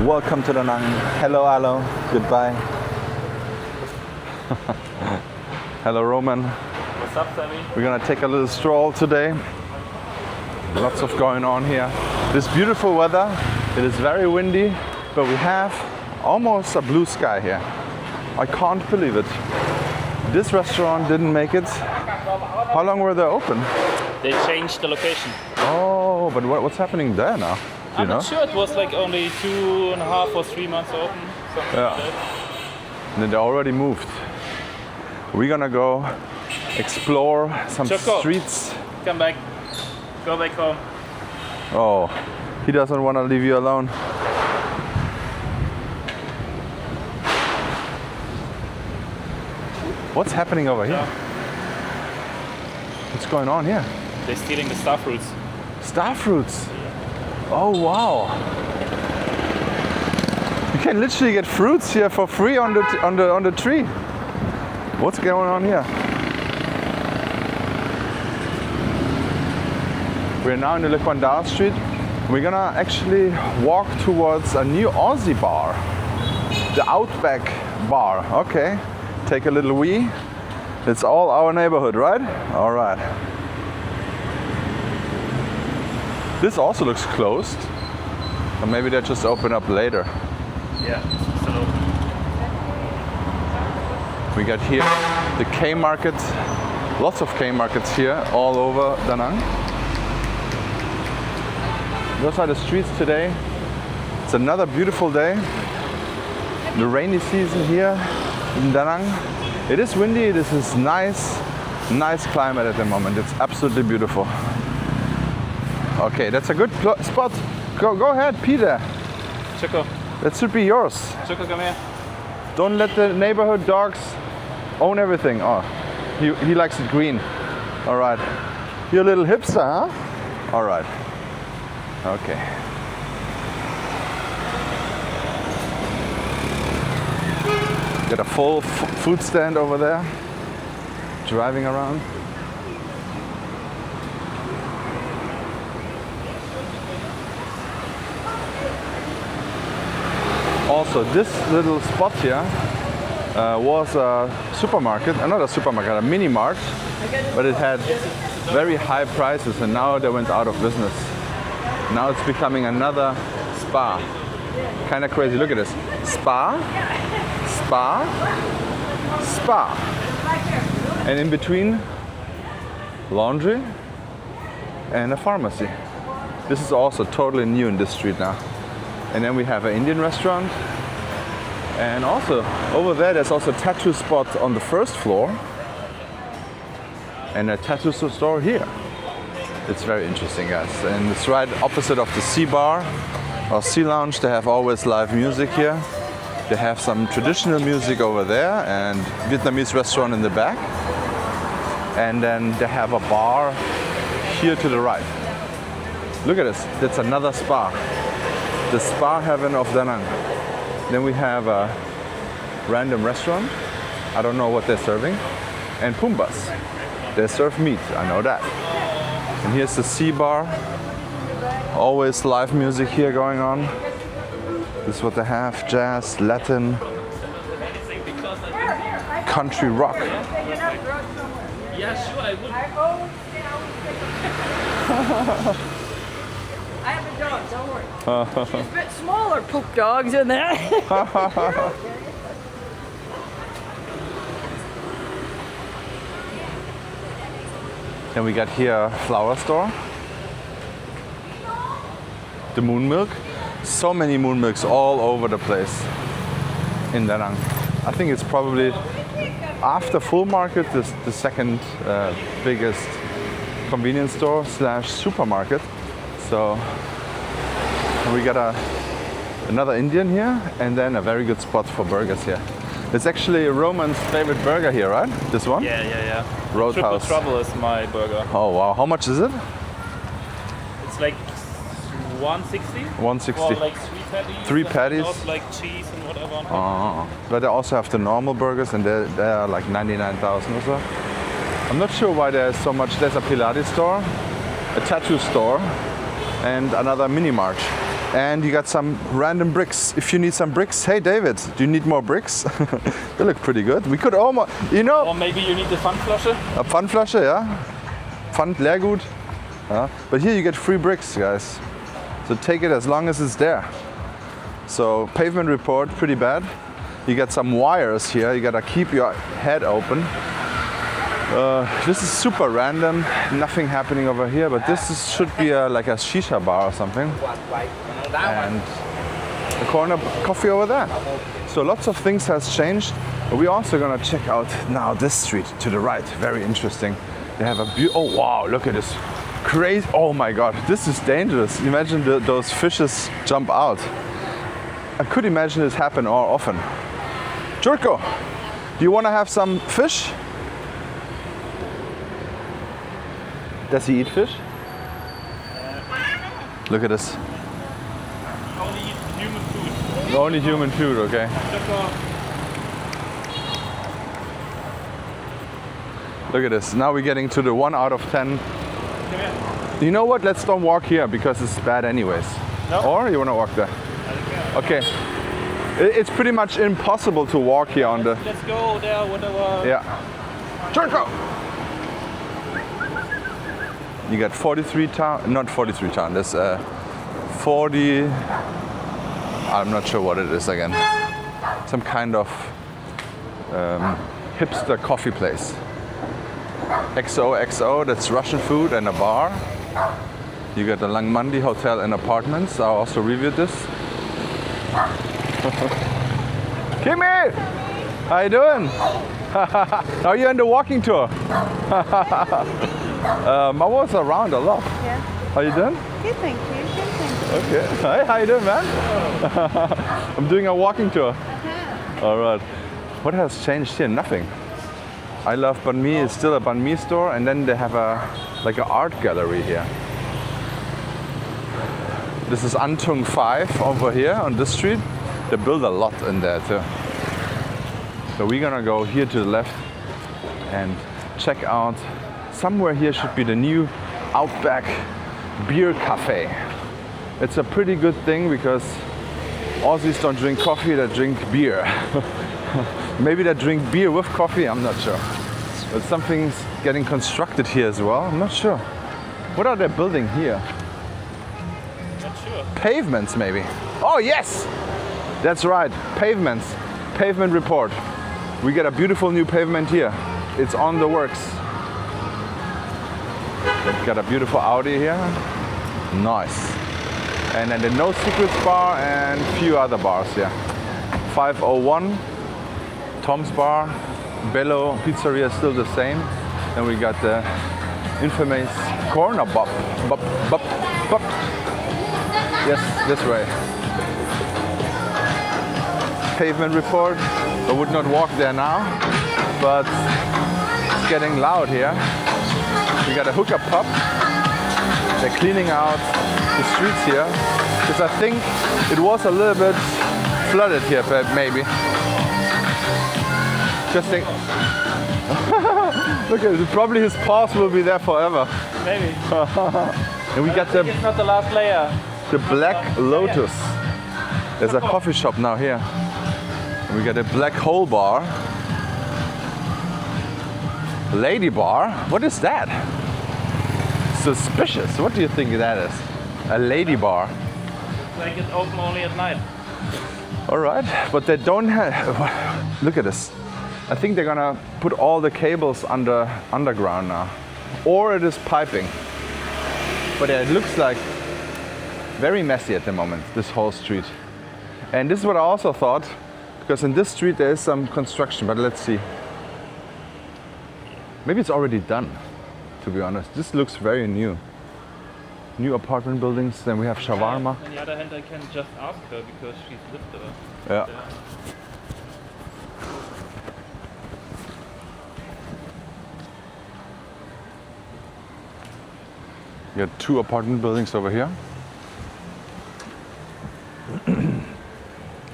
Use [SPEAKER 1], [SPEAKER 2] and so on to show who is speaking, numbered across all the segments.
[SPEAKER 1] Welcome to Da Nang. Hello, hello. Goodbye. Hello, Roman.
[SPEAKER 2] What's up, Sammy?
[SPEAKER 1] We're gonna take a little stroll today. Lots of going on here. This beautiful weather. It is very windy, but we have almost a blue sky here. I can't believe it. This restaurant didn't make it. How long were they open?
[SPEAKER 2] They changed the location.
[SPEAKER 1] Oh, but what's happening there now? Do you
[SPEAKER 2] I'm
[SPEAKER 1] know?
[SPEAKER 2] not sure. It was like only 2.5 or 3 months open. Something
[SPEAKER 1] Yeah.
[SPEAKER 2] like that.
[SPEAKER 1] And then they already moved. We're gonna go explore some
[SPEAKER 2] Choco.
[SPEAKER 1] streets.
[SPEAKER 2] Come back. Go back home.
[SPEAKER 1] Oh, he doesn't want to leave you alone. What's happening over here? What's going on here?
[SPEAKER 2] They're stealing the star fruits.
[SPEAKER 1] Star fruits. Oh wow! You can literally get fruits here for free on the tree. What's going on here? We're now in the Le Quandar Street. We're gonna actually walk towards a new Aussie bar, the Outback Bar. Okay, take a little wee. It's all our neighborhood, right? All right. This also looks closed. Or maybe they just open up later.
[SPEAKER 2] Yeah, still open.
[SPEAKER 1] We got here the K Market. Lots of K Markets here all over Da Nang. Those are the streets today. It's another beautiful day. The rainy season here in Da Nang. It is windy. This is nice climate at the moment. It's absolutely beautiful. Okay, that's a good spot. Go ahead, Peter.
[SPEAKER 2] Choco.
[SPEAKER 1] That should be yours.
[SPEAKER 2] Choco, come here.
[SPEAKER 1] Don't let the neighborhood dogs own everything. Oh, he likes it green. All right. You're a little hipster, huh? All right. Okay. Got a full food stand over there. Driving around. Also, this little spot here was a supermarket, not a supermarket, a mini mart, but it had very high prices and now they went out of business. Now it's becoming another spa. Kind of crazy, look at this. Spa, spa, spa. And in between, laundry and a pharmacy. This is also totally new in this street now. And then we have an Indian restaurant. And also, over there's also a tattoo spot on the first floor. And a tattoo store here. It's very interesting, guys. And it's right opposite of the Sea Bar or Sea Lounge. They have always live music here. They have some traditional music over there and Vietnamese restaurant in the back. And then they have a bar here to the right. Look at this, that's another spa. The spa heaven of Da Nang. Then we have a random restaurant. I don't know what they're serving. And Pumbas. They serve meat, I know that. And here's the Sea Bar. Always live music here going on. This is what they have, jazz, Latin, country rock.
[SPEAKER 2] Yeah, sure, I would.
[SPEAKER 3] I have a dog, don't worry. She's a bit smaller poop dogs in there.
[SPEAKER 1] Then we got here a flower store. The Moon Milk. So many Moon Milks all over the place in Da Nang. I think it's probably after Full Market the second biggest convenience store / supermarket. So we got another Indian here and then a very good spot for burgers here. It's actually Roman's favorite burger here, right? This one?
[SPEAKER 2] Yeah.
[SPEAKER 1] Roadhouse.
[SPEAKER 2] Triple Trouble is my burger.
[SPEAKER 1] Oh wow, how much is it?
[SPEAKER 2] It's like 160.
[SPEAKER 1] 160.
[SPEAKER 2] Or like 3 patties.
[SPEAKER 1] Three
[SPEAKER 2] and
[SPEAKER 1] patties?
[SPEAKER 2] not like cheese and whatever on top.
[SPEAKER 1] But they also have the normal burgers and they are like 99,000 or so. I'm not sure why there's so much. There's a Pilates store, a tattoo store and another mini mart. And you got some random bricks. If you need some bricks, hey David, do you need more bricks? They look pretty good. We could almost, you know.
[SPEAKER 2] Or maybe you need the Pfandflasche.
[SPEAKER 1] A Pfandflasche, yeah. Pfand Leergut. Yeah. But here you get free bricks, guys. So take it as long as it's there. So pavement report, pretty bad. You got some wires here. You gotta keep your head open. This is super random. Nothing happening over here, but should be like a shisha bar or something. And the corner coffee over there. So lots of things has changed. We're also gonna check out now this street to the right. Very interesting. They have a oh wow, look at this. Crazy, oh my God, this is dangerous. Imagine those fishes jump out. I could imagine this happen more often. Jurko, do you wanna have some fish? Does he eat fish? Look at this.
[SPEAKER 2] Only human food.
[SPEAKER 1] Only human food, okay. Look at this. Now we're getting to the 1 out of 10. You know what? Let's don't walk here because it's bad anyways.
[SPEAKER 2] No?
[SPEAKER 1] Or you want to walk there? Okay. It's pretty much impossible to walk here on the...
[SPEAKER 2] Let's go there, whatever.
[SPEAKER 1] Yeah. Jurko! You got 43 town, not 43 town, there's 40, I'm not sure what it is again. Some kind of hipster coffee place. XOXO, that's Russian food and a bar. You got the Langmandi Hotel and Apartments, I also reviewed this. Kimi! How you doing? Are you on the walking tour? I was around a lot.
[SPEAKER 4] Yeah.
[SPEAKER 1] How you doing?
[SPEAKER 4] Good, thank you. Good, thank you.
[SPEAKER 1] Okay. Hi, how you doing, man? I'm doing a walking tour. All right. What has changed here? Nothing. I Love Banh Mi is still a banh mi store, and then they have like an art gallery here. This is An Thuong 5 over here on this street. They build a lot in there too. So we're gonna go here to the left and check out. Somewhere here should be the new Outback Beer Cafe. It's a pretty good thing because Aussies don't drink coffee, they drink beer. Maybe they drink beer with coffee, I'm not sure. But something's getting constructed here as well, I'm not sure. What are they building here?
[SPEAKER 2] Not sure.
[SPEAKER 1] Pavements maybe. Oh yes! That's right, pavements. Pavement report. We get a beautiful new pavement here. It's on the works. We've got a beautiful Audi here. Nice. And then the No Secrets bar and a few other bars here. 501, Tom's Bar, Bello Pizzeria is still the same. And we got the infamous corner bop. Bop, bop, bop. Yes, this way. Pavement report. I would not walk there now, but it's getting loud here. We got a hookup pub. They're cleaning out the streets here because I think it was a little bit flooded here, maybe. Just think. Look at it. Probably his paws will be there forever.
[SPEAKER 2] Maybe.
[SPEAKER 1] And we got
[SPEAKER 2] It's not the last layer.
[SPEAKER 1] the Black Lotus. There's a coffee shop now here. And we got a Black Hole bar. Lady bar? What is that? Suspicious. What do you think that is? A lady bar.
[SPEAKER 2] Like it's open only at night.
[SPEAKER 1] All right, but they don't have. Look at this. I think they're gonna put all the cables underground now, or it is piping. But it looks like very messy at the moment. This whole street, and this is what I also thought, because in this street there is some construction. But let's see. Maybe it's already done. To be honest, this looks very new. New apartment buildings. Then we have shawarma.
[SPEAKER 2] On the other hand, I can just ask her because she's lived there.
[SPEAKER 1] Yeah. You got 2 apartment buildings over here.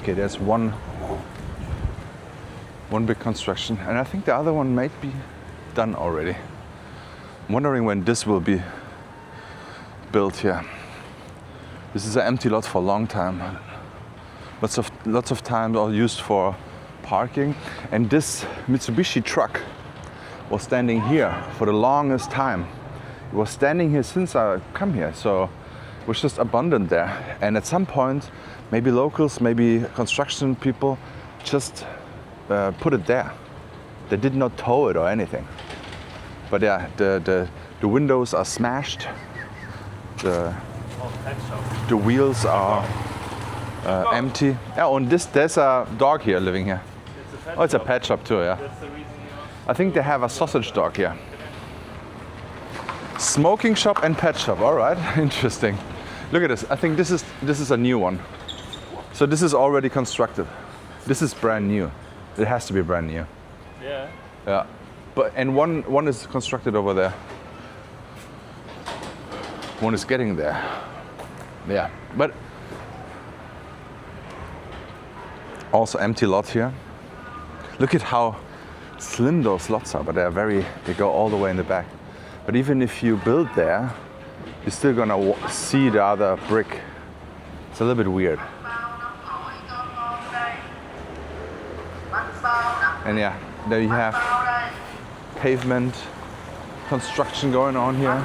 [SPEAKER 1] Okay, there's one big construction, and I think the other one might be done already. I'm wondering when this will be built here. This is an empty lot for a long time. Lots of time all used for parking. And this Mitsubishi truck was standing here for the longest time. It was standing here since I come here, so it was just abandoned there. And at some point, maybe locals, maybe construction people just put it there. They did not tow it or anything. But yeah, the windows are smashed. The wheels are empty. Yeah, and there's a dog here living here. Oh, it's a pet shop too, yeah. I think they have a sausage dog here. Smoking shop and pet shop, all right, interesting. Look at this, I think this is a new one. So this is already constructed. This is brand new. It has to be brand new.
[SPEAKER 2] Yeah.
[SPEAKER 1] Yeah, and one is constructed over there. One is getting there. Yeah, but also empty lot here. Look at how slim those lots are, but they go all the way in the back. But even if you build there, you're still gonna see the other brick. It's a little bit weird. And yeah, there you have pavement construction going on here.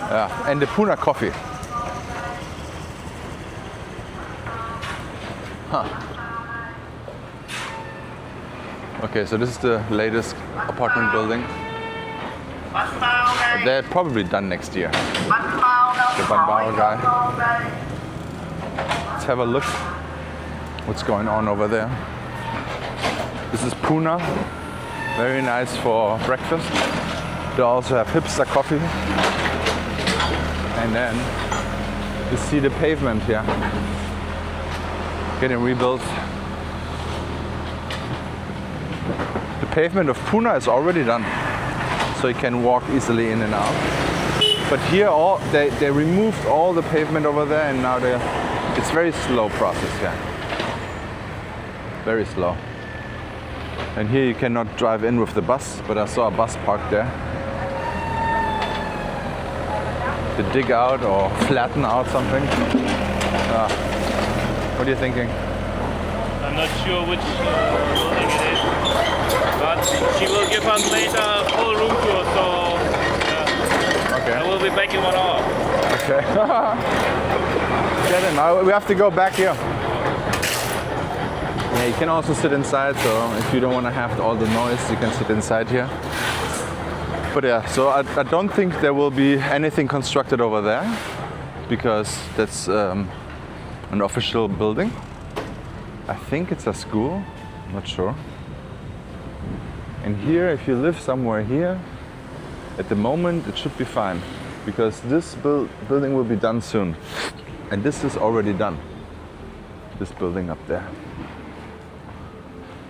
[SPEAKER 1] Yeah, and the Puna coffee. Huh. Okay, so this is the latest apartment building. They're probably done next year. The Banbao guy. Let's have a look what's going on over there. This is Puna. Very nice for breakfast. They also have hipster coffee. And then you see the pavement here getting rebuilt. The pavement of Puna is already done, so you can walk easily in and out. But here they removed all the pavement over there, and now it's very slow process here. Very slow. And here you cannot drive in with the bus, but I saw a bus parked there. To dig out or flatten out something. What are you thinking?
[SPEAKER 2] I'm not sure which building it is, but she will give us later a full room tour, so
[SPEAKER 1] Okay.
[SPEAKER 2] I will be back in 1 hour.
[SPEAKER 1] Okay. Get in. Now we have to go back here. Yeah, you can also sit inside, so if you don't want to have all the noise, you can sit inside here. But yeah, so I don't think there will be anything constructed over there, because that's an official building. I think it's a school, I'm not sure. And here, if you live somewhere here, at the moment it should be fine, because this building will be done soon. And this is already done, this building up there.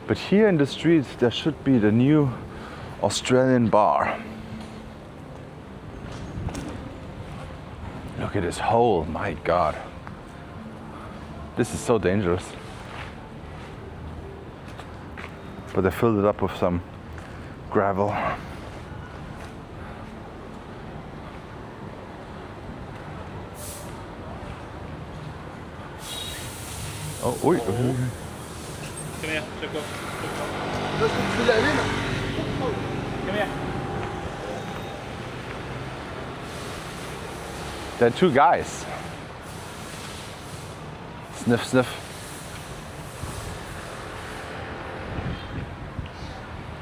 [SPEAKER 1] But here in the street there should be the new Australian bar. Look at this hole, my God. This is so dangerous. But they filled it up with some gravel. Oh, wait.
[SPEAKER 2] Come here, check up. Come here.
[SPEAKER 1] There are two guys. Sniff, sniff.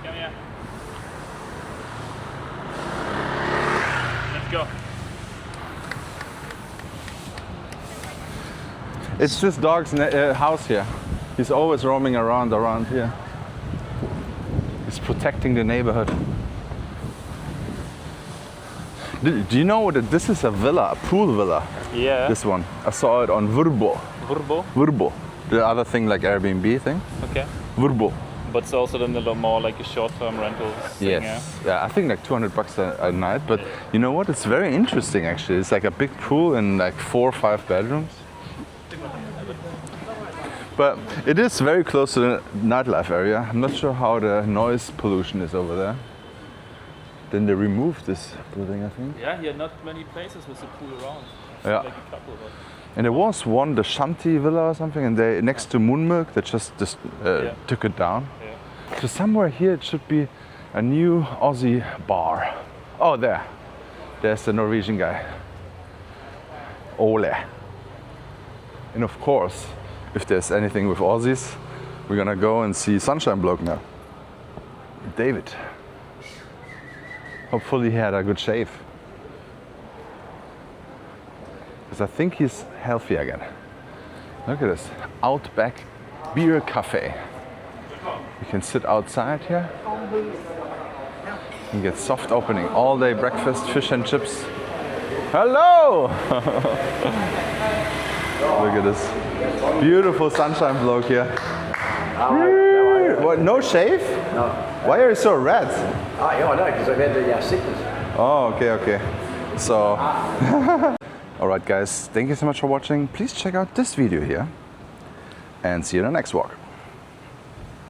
[SPEAKER 2] Come here. Let's go.
[SPEAKER 1] It's this dog's house here. He's always roaming around here. He's protecting the neighborhood. Do you know that this is a villa, a pool villa?
[SPEAKER 2] Yeah.
[SPEAKER 1] This one. I saw it on Vrbo.
[SPEAKER 2] Vrbo?
[SPEAKER 1] Vrbo. The other thing like Airbnb thing.
[SPEAKER 2] Okay.
[SPEAKER 1] Vrbo.
[SPEAKER 2] But it's also then a little more like a short-term rental thing,
[SPEAKER 1] Yes. Yeah, I think like $200 a night. But you know what? It's very interesting actually. It's like a big pool and like 4 or 5 bedrooms. But it is very close to the nightlife area. I'm not sure how the noise pollution is over there. Then they removed this building, I think.
[SPEAKER 2] Yeah, here not many places with a pool around.
[SPEAKER 1] Yeah.
[SPEAKER 2] Like a couple, but
[SPEAKER 1] And there was one, the Shanti Villa or something, and they next to Moonmilk, they just took it down.
[SPEAKER 2] yeah.
[SPEAKER 1] So somewhere here it should be a new Aussie bar. Oh, there. There's the Norwegian guy. Ole. And of course, if there's anything with Aussies, we're gonna go and see Sunshine Bloke now. David. Hopefully he had a good shave. Because I think he's healthy again. Look at this, Outback Beer Cafe. You can sit outside here. You get soft opening, all day breakfast, fish and chips. Hello! Look at this beautiful Sunshine Bloke here. What, no shave?
[SPEAKER 5] No.
[SPEAKER 1] Why are you so red?
[SPEAKER 5] Oh, yeah, I know, because I've had the sickness.
[SPEAKER 1] Oh, okay. So, alright guys, thank you so much for watching. Please check out this video here and see you in the next walk.